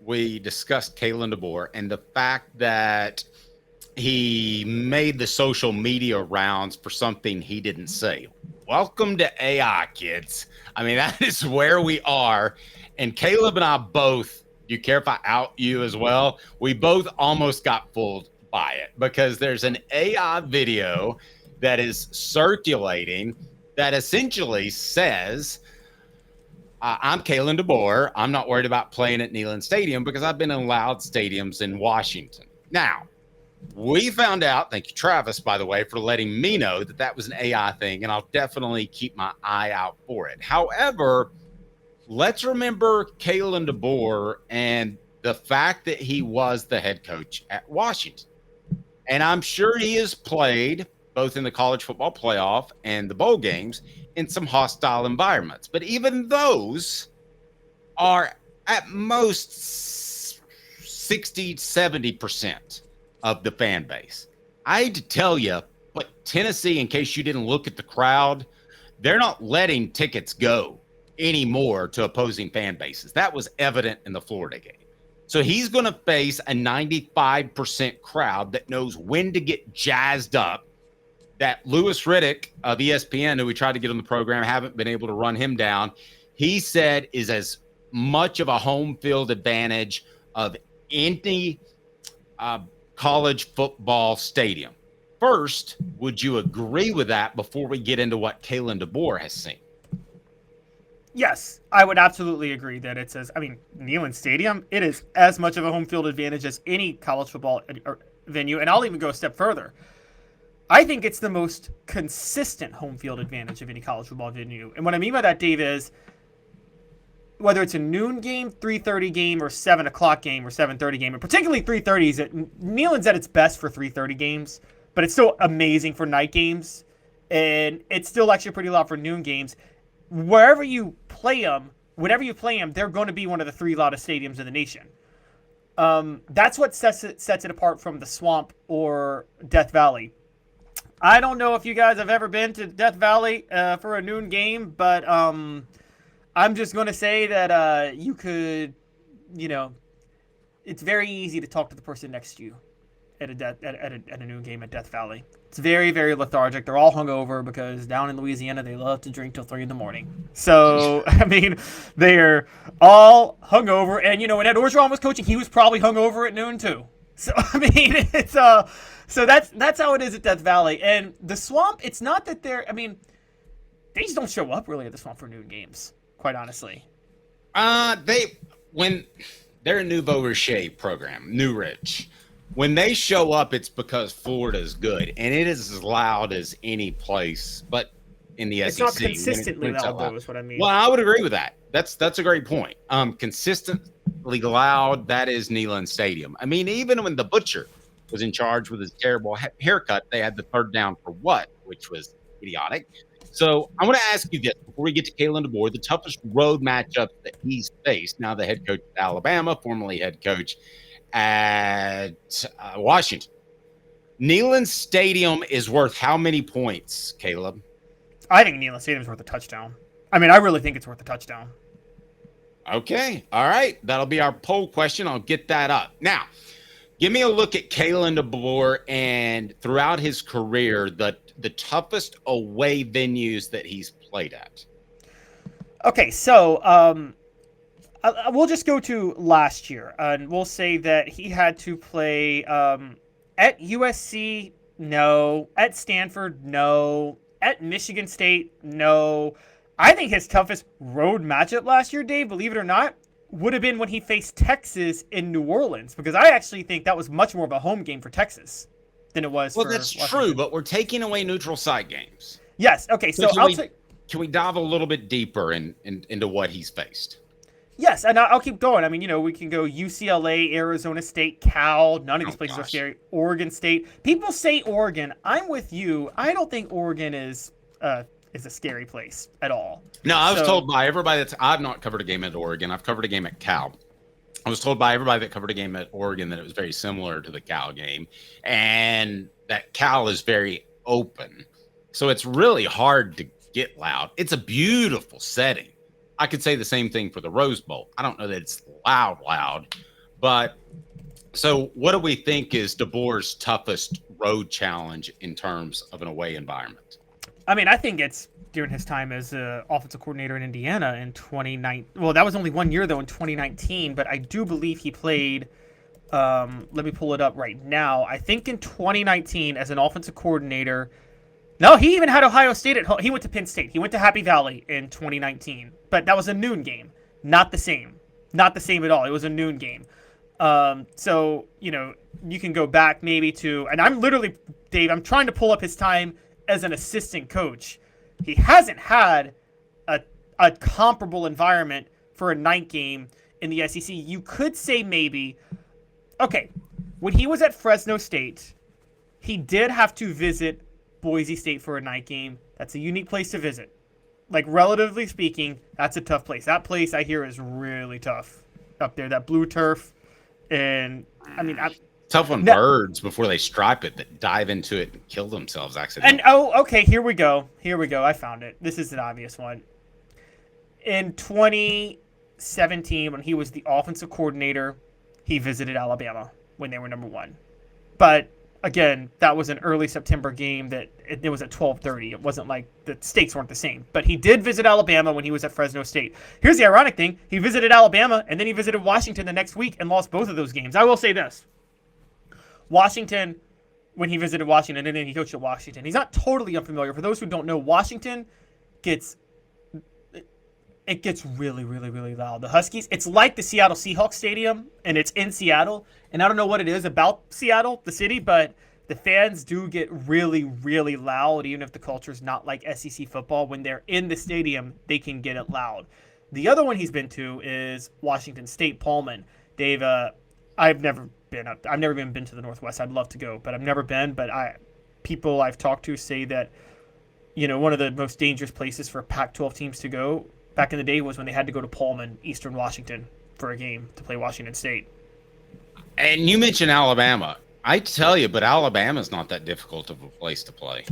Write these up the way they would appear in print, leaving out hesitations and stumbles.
we discussed Kalen DeBoer and the fact that he made the social media rounds for something he didn't say. Welcome to AI, kids. I mean, that is where we are. And Caleb and I both, do you care if I out you as well? We both almost got fooled by it because there's an AI video that is circulating that essentially says, I'm Kalen DeBoer. I'm not worried about playing at Neyland Stadium because I've been in loud stadiums in Washington. Now, we found out, thank you, Travis, by the way, for letting me know that that was an AI thing, and I'll definitely keep my eye out for it. However, let's remember Kalen DeBoer and the fact that he was the head coach at Washington. And I'm sure he has played both in the college football playoff and the bowl games in some hostile environments. But even those are at most 60, 70% of the fan base. I hate to tell you, but Tennessee, in case you didn't look at the crowd, they're not letting tickets go anymore to opposing fan bases. That was evident in the Florida game. So he's going to face a 95% crowd that knows when to get jazzed up. That Louis Riddick of ESPN, who we tried to get on the program, haven't been able to run him down, he said is as much of a home field advantage of any college football stadium. First, would you agree with that before we get into what Kalen DeBoer has seen? Yes, I would absolutely agree that it says, Neyland Stadium, it is as much of a home field advantage as any college football venue. And I'll even go a step further. I think it's the most consistent home field advantage of any college football venue. And what I mean by that, Dave, is whether it's a noon game, 3:30 game, or 7 o'clock game, or 7:30 game, and particularly 3:30s, Neyland's at its best for 3:30 games, but it's still amazing for night games. And it's still actually pretty loud for noon games. Wherever you play them, whenever you play them, they're going to be one of the 3 loudest stadiums in the nation. That's what sets it apart from the Swamp or Death Valley. I don't know if you guys have ever been to Death Valley for a noon game, but I'm just going to say that you could, it's very easy to talk to the person next to you at a noon game at Death Valley. It's very, very lethargic. They're all hungover because down in Louisiana, they love to drink till 3 a.m. So, they're all hungover. And, when Ed Orgeron was coaching, he was probably hungover at noon too. So, it's so that's how it is at Death Valley. And the Swamp, it's not that they just don't show up really at the Swamp for noon games, quite honestly. When they're a nouveau riche program, New Rich. When they show up, it's because Florida is good, and it is as loud as any place, but in the SEC. It's not consistently loud, though, is what I mean. Well, I would agree with that. That's a great point. Consistently loud, that is Neyland Stadium. Even when the Butcher was in charge with his terrible haircut, they had the third down for what, which was idiotic. So I want to ask you this before we get to Kalen DeBoer, the toughest road matchup that he's faced, now the head coach at Alabama, formerly head coach at Washington. Neyland Stadium is worth how many points, Caleb? I think Neyland Stadium is worth a touchdown. I really think it's worth a touchdown. Okay. All right. That'll be our poll question. I'll get that up. Now, give me a look at Kalen DeBoer and throughout his career, the toughest away venues that he's played at. Okay, so we'll just go to last year, and we'll say that he had to play at USC, no. At Stanford, no. At Michigan State, no. I think his toughest road matchup last year, Dave, believe it or not, would have been when he faced Texas in New Orleans, because I actually think that was much more of a home game for Texas than it was for that's Washington. True, but we're taking away neutral site games. Yes, okay, so can we dive a little bit deeper into what he's faced? Yes, and I'll keep going. We can go UCLA, Arizona State, Cal. None of these places are scary. Oregon State. People say Oregon. I'm with you. I don't think Oregon is a scary place at all. No, I was told by everybody I've not covered a game at Oregon. I've covered a game at Cal. I was told by everybody that covered a game at Oregon that it was very similar to the Cal game, and that Cal is very open. So it's really hard to get loud. It's a beautiful setting. I could say the same thing for the Rose Bowl. I don't know that it's loud, But so what do we think is DeBoer's toughest road challenge in terms of an away environment? I mean, I think it's during his time as offensive coordinator in Indiana in 2019. Well, that was only 1 year, though, in 2019. But I do believe he played let me pull it up right now. I think in 2019 as an offensive coordinator. No, he even had Ohio State at home. He went to Penn State. He went to Happy Valley in 2019. But that was a noon game. Not the same. Not the same at all. It was a noon game. So, you can go back maybe to, and I'm literally, Dave, I'm trying to pull up his time as an assistant coach. He hasn't had a comparable environment for a night game in the SEC. You could say maybe, okay, when he was at Fresno State, he did have to visit Boise State for a night game. That's a unique place to visit. Like, relatively speaking, that's a tough place. That place, I hear, is really tough up there. That blue turf. And, I mean... tough on birds before they stripe it that dive into it and kill themselves accidentally. And, okay, here we go. I found it. This is an obvious one. In 2017, when he was the offensive coordinator, he visited Alabama when they were number 1. But, again, that was an early September game that it was at 12:30. It wasn't like the stakes weren't the same. But he did visit Alabama when he was at Fresno State. Here's the ironic thing. He visited Alabama, and then he visited Washington the next week and lost both of those games. I will say this. Washington, when he visited Washington, and then he coached at Washington, he's not totally unfamiliar. For those who don't know, Washington gets really, really, really loud. The Huskies, it's like the Seattle Seahawks Stadium, and it's in Seattle. And I don't know what it is about Seattle, the city, but the fans do get really, really loud, even if the culture is not like SEC football. When they're in the stadium, they can get it loud. The other one he's been to is Washington State, Pullman. Dave, I've never even been to the Northwest. I'd love to go, but I've never been. But people I've talked to say that, one of the most dangerous places for Pac-12 teams to go back in the day was when they had to go to Pullman, Eastern Washington, for a game to play Washington State. And you mentioned Alabama. I tell you, but Alabama's not that difficult of a place to play.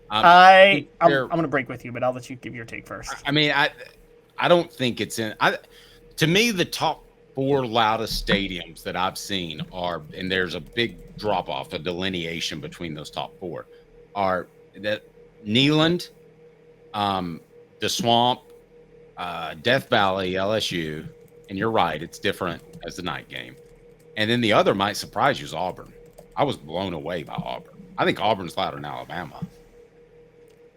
I'm going to break with you, but I'll let you give your take first. I mean, I don't think it's in. To me, the top 4 loudest stadiums that I've seen are, and there's a big drop off, a delineation between those top 4, are that Neyland, the Swamp, Death Valley, LSU, and you're right, it's different as the night game. And then the other might surprise you is Auburn. I was blown away by Auburn. I think Auburn's louder than Alabama.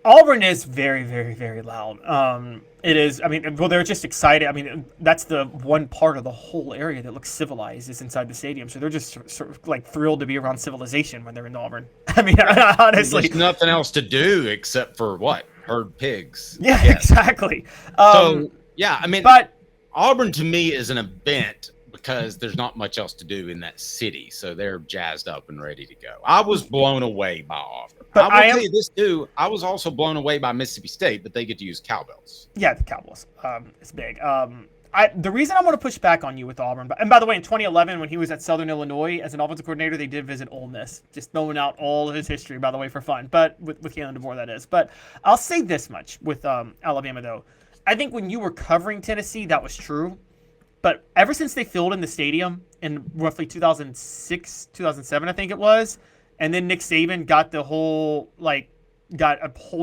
Auburn is very, very, very loud. It is. I mean, well, they're just excited. I mean, that's the one part of the whole area that looks civilized is inside the stadium. So they're just sort of like thrilled to be around civilization when they're in Auburn. I mean, honestly, there's nothing else to do except for what? Herd pigs. Yeah, exactly. So yeah, I mean, but Auburn to me is an event because there's not much else to do in that city. So they're jazzed up and ready to go. I was blown away by Auburn. But I will tell you this too. I was also blown away by Mississippi State, but they get to use cowbells. Yeah, the Cowboys. It's big. The reason I want to push back on you with Auburn, and by the way, in 2011, when he was at Southern Illinois as an offensive coordinator, they did visit Ole Miss. Just throwing out all of his history, by the way, for fun. But with Kalen DeBoer, that is. But I'll say this much with Alabama, though. I think when you were covering Tennessee, that was true. But ever since they filled in the stadium in roughly 2006, 2007, I think it was, and then Nick Saban got a whole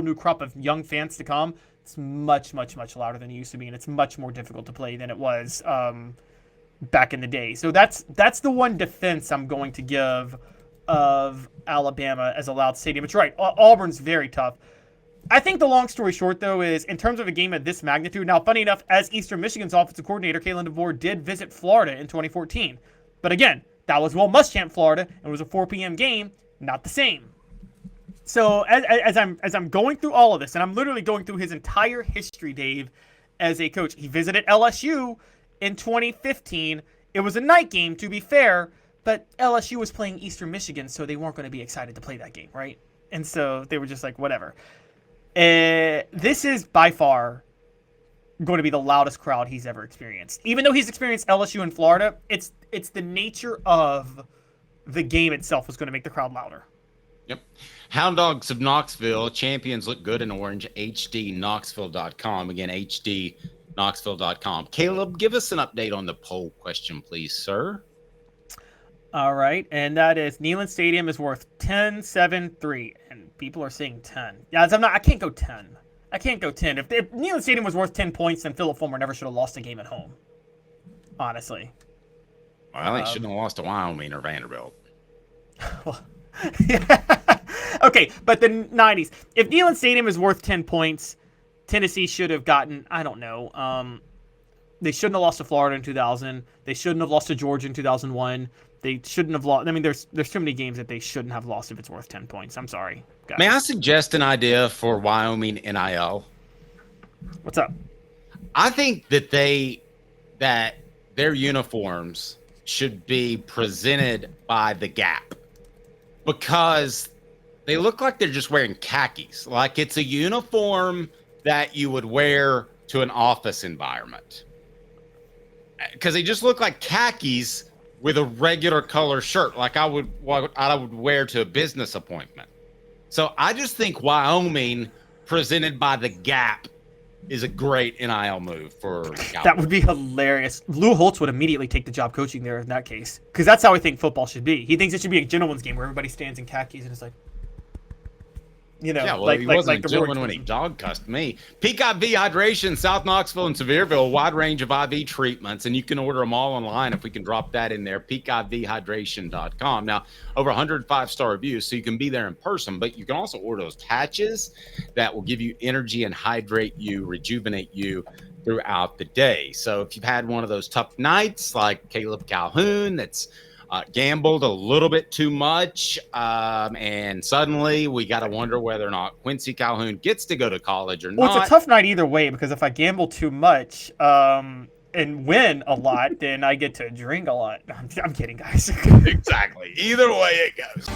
new crop of young fans to come, it's much, much, much louder than it used to be, and it's much more difficult to play than it was back in the day. So that's the one defense I'm going to give of Alabama as a loud stadium. It's right. Auburn's very tough. I think the long story short, though, is in terms of a game of this magnitude. Now, funny enough, as Eastern Michigan's offensive coordinator, Kalen DeBoer did visit Florida in 2014. But again, that was Will Muschamp, Florida, and it was a 4 p.m. game, not the same. So as I'm going through all of this, and I'm literally going through his entire history, Dave, as a coach. He visited LSU in 2015. It was a night game, to be fair, but LSU was playing Eastern Michigan, so they weren't going to be excited to play that game, right? And so they were just like, whatever. This is by far going to be the loudest crowd he's ever experienced. Even though he's experienced LSU in Florida, it's the nature of the game itself was going to make the crowd louder. Yep. Hound Dogs of Knoxville, champions look good in orange, HD Knoxville.com. Again, HD Knoxville.com. Caleb, give us an update on the poll question, please, sir. All right, and that is Neyland Stadium is worth 10.73, and people are saying 10. Yeah, I can't go 10. I can't go 10. If Neyland Stadium was worth 10 points, then Philip Fulmer never should have lost a game at home. Honestly. Well, they shouldn't have lost to Wyoming or Vanderbilt. Okay, but the 90s. If Neyland Stadium is worth 10 points, Tennessee should have gotten, I don't know, they shouldn't have lost to Florida in 2000. They shouldn't have lost to Georgia in 2001. They shouldn't have lost. I mean, there's too many games that they shouldn't have lost if it's worth 10 points. I'm sorry, guys. May I suggest an idea for Wyoming NIL? What's up? I think that their uniforms should be presented by the Gap, because they look like they're just wearing khakis. Like it's a uniform that you would wear to an office environment, because they just look like khakis with a regular color shirt, like I would wear to a business appointment. So I just think Wyoming presented by the Gap is a great NIL move for Cowboys. That would be hilarious. Lou Holtz would immediately take the job coaching there in that case, because that's how I think football should be. He thinks it should be a gentleman's game where everybody stands in khakis and it's like, you know, yeah, well, like, he wasn't like a gentleman when he dog cussed me. Peak IV Hydration, South Knoxville and Sevierville, a wide range of IV treatments, and you can order them all online if we can drop that in there, peakivhydration.com. Now, over 100 5-star reviews, so you can be there in person, but you can also order those patches that will give you energy and hydrate you, rejuvenate you throughout the day. So if you've had one of those tough nights like Caleb Calhoun that's gambled a little bit too much, and suddenly we got to wonder whether or not Quincy Calhoun gets to go to college or not. Well, it's a tough night either way, because if I gamble too much and win a lot, then I get to drink a lot. I'm kidding, guys. Exactly. Either way it goes.